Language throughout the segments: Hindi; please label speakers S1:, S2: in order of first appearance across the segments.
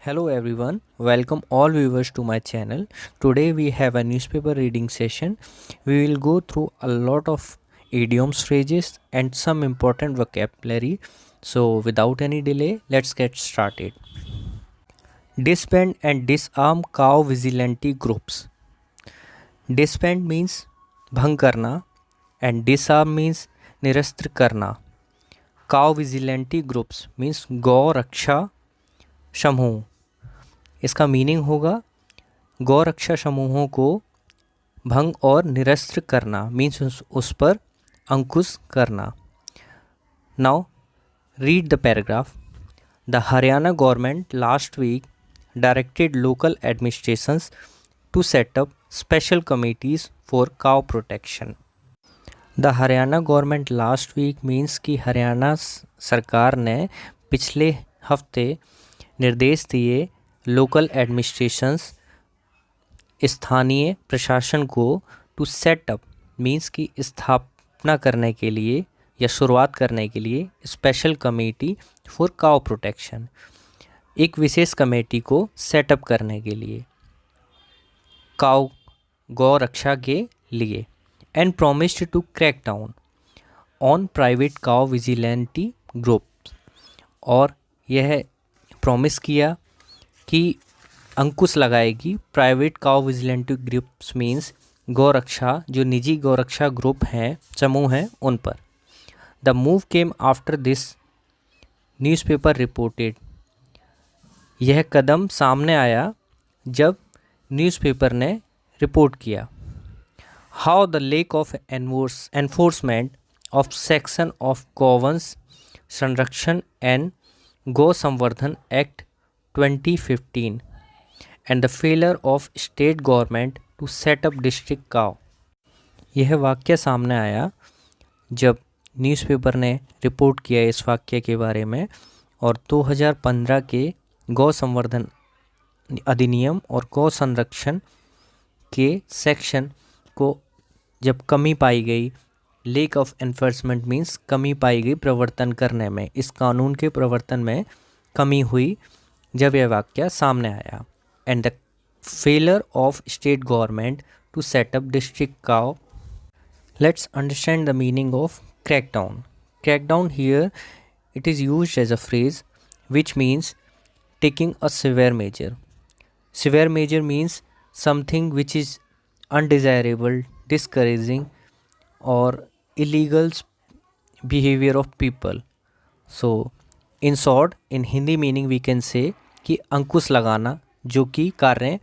S1: Hello everyone, welcome all viewers to my channel. Today we have a newspaper reading session. We will go through a lot of idioms, phrases and some important vocabulary. So without any delay, let's get started. Disband and disarm cow vigilante groups. Disband means भंग करना and disarm means निरस्त्र करना. Cow vigilante groups means गौ रक्षा समूह. इसका मीनिंग होगा गौ रक्षा समूहों को भंग और निरस्त्र करना मीन्स उस पर अंकुश करना. Now read the paragraph. The Haryana government last week directed local administrations to set up special committees for cow protection. The Haryana government last week means कि हरियाणा सरकार ने पिछले हफ्ते निर्देश दिए लोकल एडमिनिस्ट्रेशंस स्थानीय प्रशासन को टू सेट अप मीन्स की स्थापना करने के लिए या शुरुआत करने के लिए special committee for cow protection, एक विशेष कमेटी को सेटअप करने के लिए काउ गौ रक्षा के लिए. And promised to crack down on private cow vigilante groups, और यह प्रॉमिस किया कि अंकुश लगाएगी private cow vigilante groups means गौ रक्षा जो निजी गौ रक्षा ग्रुप हैं, समूह हैं, उन पर. The move came after this newspaper reported. यह कदम सामने आया जब न्यूज़पेपर ने रिपोर्ट किया. How the lake of enforcement of section of गौवंश संरक्षण एंड गौ संवर्धन act 2015 and the failure of state government to set up district cow. यह वाक्य सामने आया जब न्यूज़पेपर ने रिपोर्ट किया इस वाक्य के बारे में, और 2015 के गौ संवर्धन अधिनियम और गौ संरक्षण के सेक्शन को जब कमी पाई गई, लेक ऑफ एनफोर्समेंट मीन्स कमी पाई गई प्रवर्तन करने में, इस कानून के प्रवर्तन में कमी हुई जब यह वाक्य सामने आया. And the failure of state government to set up district cow. Let's understand the meaning of crackdown. Crackdown here it is used as a phrase which means taking a severe measure. Severe measure means something which is undesirable, discouraging और illegal behavior of people. So in short, in Hindi meaning we can say कि अंकुश लगाना जो कि कार्य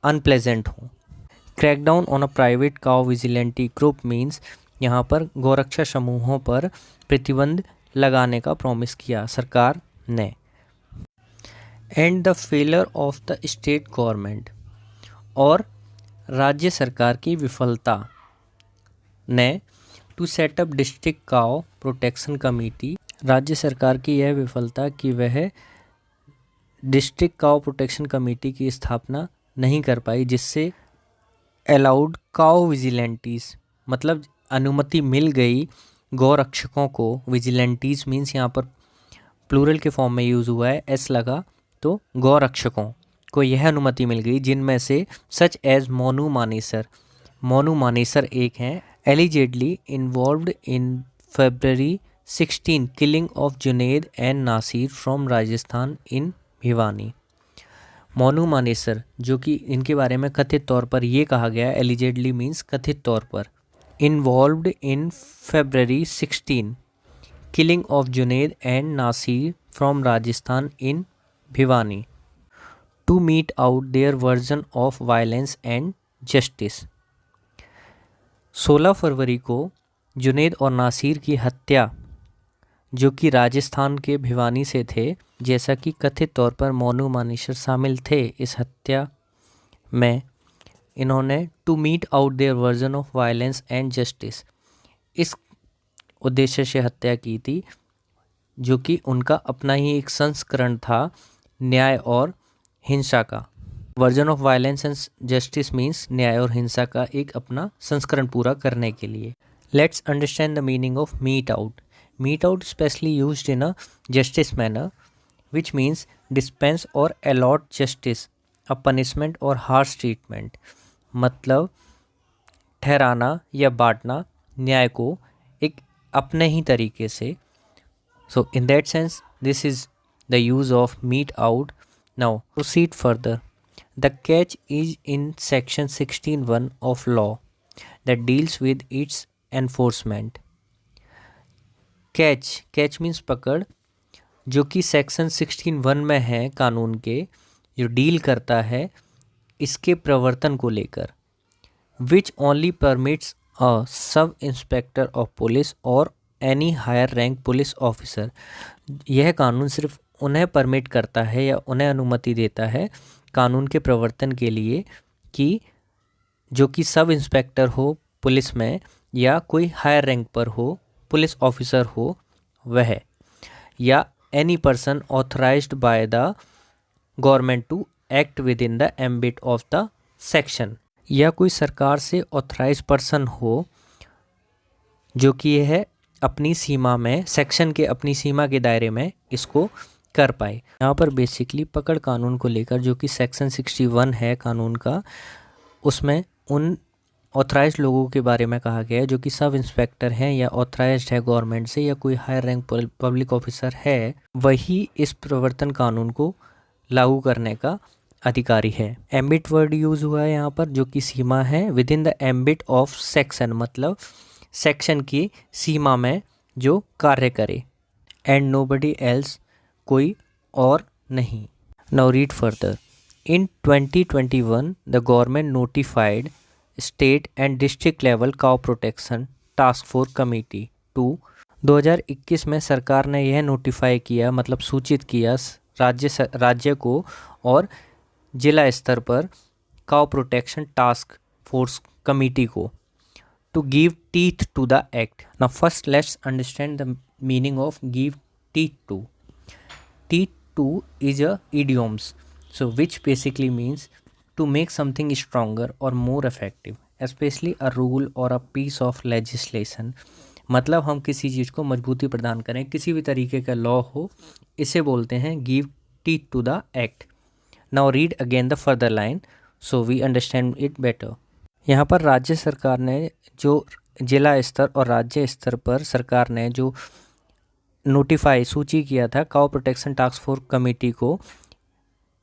S1: अनप्लेजेंट हो. Crackdown on a private cow vigilante group means यहाँ पर गौरक्षा समूहों पर प्रतिबंध लगाने का प्रॉमिस किया सरकार ने. And the failure of the state government, और राज्य सरकार की विफलता ने to setup district cow protection committee, राज्य सरकार की यह विफलता कि वह डिस्ट्रिक्ट काउ प्रोटेक्शन कमेटी की स्थापना नहीं कर पाई, जिससे अलाउड काउ विजिलेंटीज़ मतलब अनुमति मिल गई गौ रक्षकों को. विजिलेंटीज़ मीन्स यहाँ पर प्लूरल के फॉर्म में यूज़ हुआ है, एस लगा, तो गौ रक्षकों को यह अनुमति मिल गई जिनमें से सच एज मोनू मानेसर. मोनू मानेसर एक हैं. allegedly involved in February 16 killing of Junaid and Nasir from Rajasthan in Bhiwani. Monu Manesar जो कि इनके बारे में कथित तौर पर ये कहा गया, एलिजेडली मीन्स कथित तौर पर, involved in February 16 killing of Junaid and Nasir from Rajasthan in Bhiwani to mete out their version of violence and justice. 16 फरवरी को जुनैद और नासिर की हत्या, जो कि राजस्थान के भिवानी से थे, जैसा कि कथित तौर पर मोनू मानेसर शामिल थे इस हत्या में. इन्होंने to mete out their version of violence and justice इस उद्देश्य से हत्या की थी, जो कि उनका अपना ही एक संस्करण था न्याय और हिंसा का. Version of violence and justice means न्याय और हिंसा का एक अपना संस्करण पूरा करने के लिए. Let's understand the meaning of mete out. Mete out specially used in a justice manner, which means dispense और अलॉट जस्टिस अ पनिशमेंट और हार्श ट्रीटमेंट, मतलब ठहराना या बांटना न्याय को एक अपने ही तरीके से. So in that sense this is the use of mete out. Now proceed further. The catch is in section 16(1) of law that deals with its enforcement. Catch means पकड़, जो कि सेक्शन 16(1) में है कानून के, जो डील करता है इसके प्रवर्तन को लेकर. Which only permits a sub inspector of police और any higher rank police officer. यह कानून सिर्फ उन्हें परमिट करता है या उन्हें अनुमति देता है कानून के प्रवर्तन के लिए कि जो कि सब इंस्पेक्टर हो पुलिस में या कोई हायर रैंक पर हो, पुलिस ऑफिसर हो वह, या any person authorised by the government to act within the ambit of the section, या कोई सरकार से ऑथराइज पर्सन हो जो कि यह अपनी सीमा में, सेक्शन के अपनी सीमा के दायरे में इसको कर पाए. यहाँ पर बेसिकली पकड़ कानून को लेकर जो कि सेक्शन 61 है कानून का, उसमें उन ऑथराइज्ड लोगों के बारे में कहा गया है जो कि सब इंस्पेक्टर हैं या ऑथराइज्ड है गवर्नमेंट से या कोई हायर रैंक पब्लिक ऑफिसर है, वही इस प्रवर्तन कानून को लागू करने का अधिकारी है. एम्बिट वर्ड यूज़ हुआ है यहाँ पर, जो कि सीमा है. With in the ambit of section, मतलब सेक्शन की सीमा में जो कार्य करे. एंड नोबडी एल्स, कोई और नहीं. Now read further. In 2021, the government notified state and district level cow protection task force committee to 2021 में सरकार ने यह नोटिफाई किया, मतलब सूचित किया राज्य को और जिला स्तर पर cow protection task force committee को, to give teeth to the act. Now first let's understand the meaning of give teeth to. Teeth to is a idioms, so which basically means to make something stronger or more effective, especially a rule or a piece of legislation. मतलब हम किसी चीज़ को मजबूती प्रदान करें, किसी भी तरीके का लॉ हो, इसे बोलते हैं give teeth to the act. Now read again the further line so we understand it better. यहाँ पर राज्य सरकार ने जो जिला स्तर और राज्य स्तर पर सरकार ने जो नोटिफाई सूची किया था cow protection task force committee को,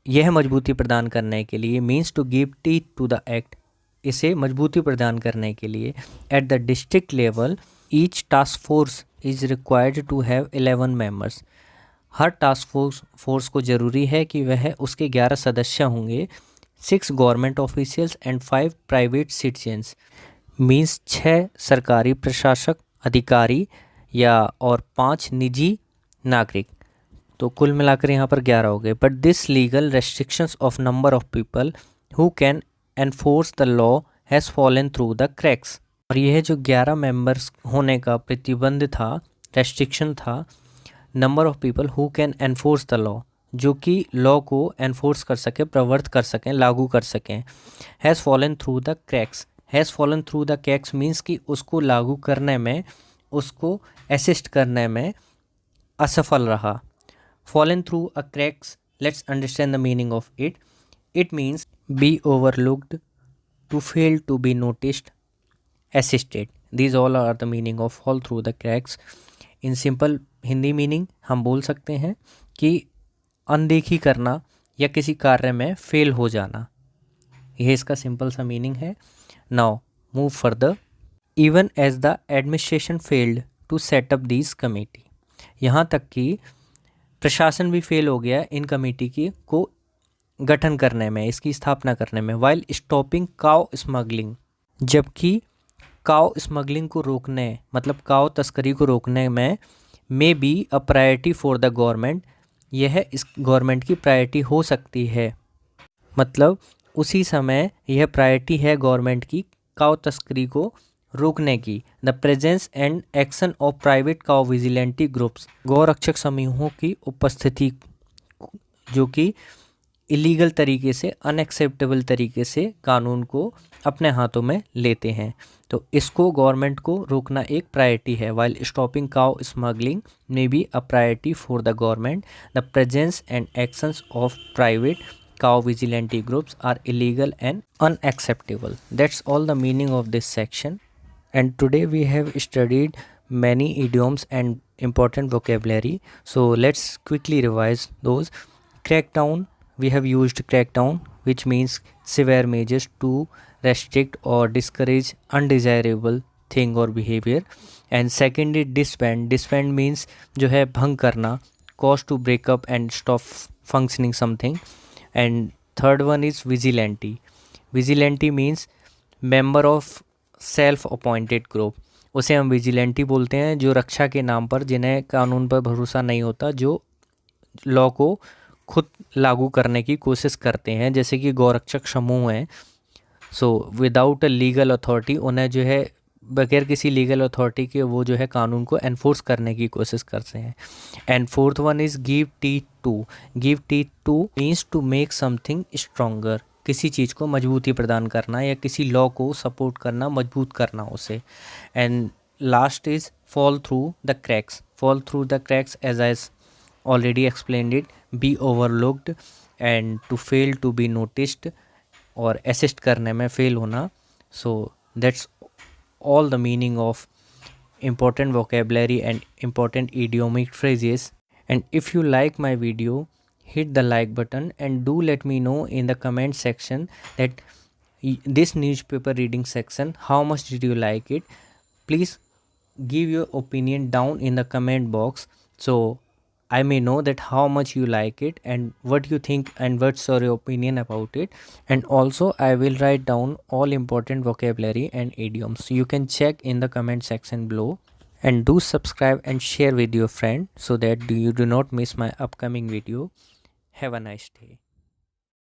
S1: यह मजबूती प्रदान करने के लिए, means to give teeth to the act, इसे मजबूती प्रदान करने के लिए at the district level each task force is required to have 11 members. हर टास्क फोर्स को ज़रूरी है कि वह उसके 11 सदस्य होंगे. 6 government officials and 5 private citizens, means 6 सरकारी प्रशासक अधिकारी या और 5 निजी नागरिक, तो कुल मिलाकर यहाँ पर 11 हो गए. But this legal restrictions of number of people who can enforce the law has fallen through the cracks. और यह जो 11 मेंबर्स होने का प्रतिबंध था, रेस्ट्रिक्शन था, number of people who can enforce the law, जो कि लॉ को एनफोर्स कर सके, प्रवर्त कर सकें, लागू कर सकें. Has fallen through the cracks, has fallen through the cracks means कि उसको लागू करने में, उसको असिस्ट करने में असफल रहा. Fallen through a cracks, let's understand the meaning of it. It means be overlooked, to fail to be noticed, assisted. These all are the meaning of fall through the cracks. In simple Hindi meaning हम बोल सकते हैं कि अनदेखी करना या किसी कार्य में फेल हो जाना, यह इसका सिंपल सा मीनिंग है. Now move further. Even as the administration failed to set up this committee, यहाँ तक कि प्रशासन भी फेल हो गया इन कमेटी की को गठन करने में, इसकी स्थापना करने में. वाइल स्टॉपिंग काउ स्मगलिंग, जबकि काउ स्मगलिंग को रोकने, मतलब काउ तस्करी को रोकने में may be a priority for the government, यह इस गवर्नमेंट की प्रायोरिटी हो सकती है, मतलब उसी समय यह प्रायोरिटी है गवर्नमेंट की काउ तस्करी को रोकने की. The presence and action of private cow vigilante groups, गौरक्षक समूहों की उपस्थिति जो कि इलीगल तरीके से, अनएक्सेप्टेबल तरीके से कानून को अपने हाथों में लेते हैं। तो इसको गवर्नमेंट को रोकना एक प्रायोरिटी है। While stopping cow smuggling may be a priority for the government, the presence and actions of private cow vigilante groups are illegal and unacceptable. That's all the meaning of this section. And today we have studied many idioms and important vocabulary. So let's quickly revise those. Crackdown, we have used crackdown, which means severe measures to restrict or discourage undesirable thing or behavior. And second is disband. Disband means जो है भंग करना, cause to break up and stop functioning something. And third one is vigilante. Vigilante means member of self appointed group, उसे हम विजिलेंटी बोलते हैं, जो रक्षा के नाम पर, जिन्हें कानून पर भरोसा नहीं होता, जो लॉ को खुद लागू करने की कोशिश करते हैं, जैसे कि गौरक्षक समूह हैं। So without a legal authority, उन्हें जो है बगैर किसी लीगल अथॉरिटी के वो जो है कानून को एनफोर्स करने की कोशिश करते हैं। And fourth one is give teeth to. Give teeth to means to make something stronger, किसी चीज़ को मजबूती प्रदान करना या किसी लॉ को सपोर्ट करना, मजबूत करना उसे। And last is fall through the cracks. Fall through the cracks as I already explained it, be overlooked and to fail to be noticed, और असिस्ट करने में फेल होना। So that's all the meaning of important vocabulary and important idiomatic phrases. And if you like my video, hit the like button and do let me know in the comment section that this newspaper reading section, how much did you like it. Please give your opinion down in the comment box, so I may know that how much you like it and what you think and what's your opinion about it. And also I will write down all important vocabulary and idioms, so you can check in the comment section below. And do subscribe and share with your friend so that you do not miss my upcoming video. Have a nice day.